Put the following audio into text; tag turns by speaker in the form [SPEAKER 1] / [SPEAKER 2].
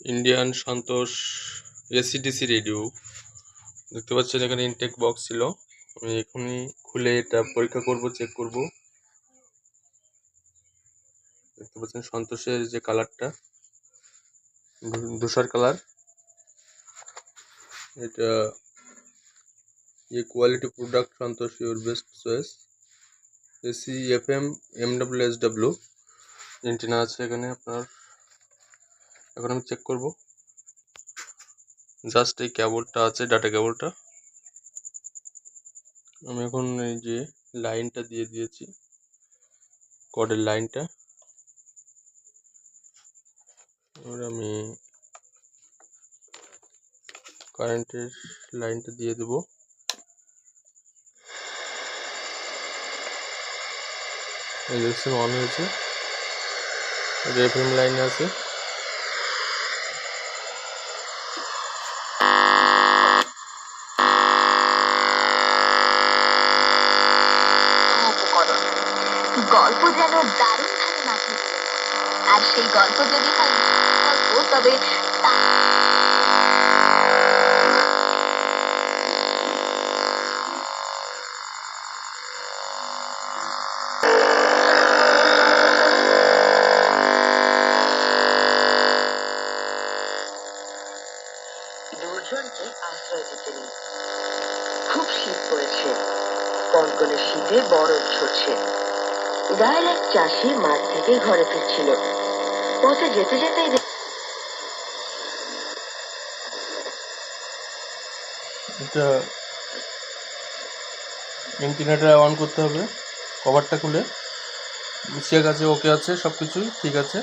[SPEAKER 1] Indian সন্তোষ AC DC radio দেখতে পাচ্ছেন। এখানে ইনটেক বক্স ছিল, আমি এখনই খুলে এটা পরীক্ষা করব, চেক করব। দেখতে পাচ্ছেন সন্তোষের যে কালারটা, ধূসর কালার। এটা quality product Santosh, your best choice. AC FM MWSW antenna আছে এখানে আপনার। এখন আমি চেক করব। জাস্ট এই কেবলটা আছে, ডাটা কেবলটা। আমি এখন এই যে লাইনটা দিয়ে দিয়েছি, কর্ডের লাইনটা। এবার আমি কারেন্টের লাইনটা দিয়ে দেব। এই দেখছেন অন হয়েছে, FM লাইনে আছে।
[SPEAKER 2] গল্প যেন দারুণ ভাবে মাথায় ঢুকে পড়ে। আর সেই গল্প যদি হয় গল্প, তবে দুজনকে আশ্রয় দিতে নেই। খুব শীত পড়েছে, কনকনে শীতে বরফ ঝরছে। গায়ের এক চাষি মাঠ থেকে ঘরে ফিরছিল। পথে যেতে যেতেই
[SPEAKER 1] এটা এন্টিনাটা অন করতে হবে, কভারটা খুলে। চেক আছে, ওকে আছে, সব কিছুই ঠিক আছে।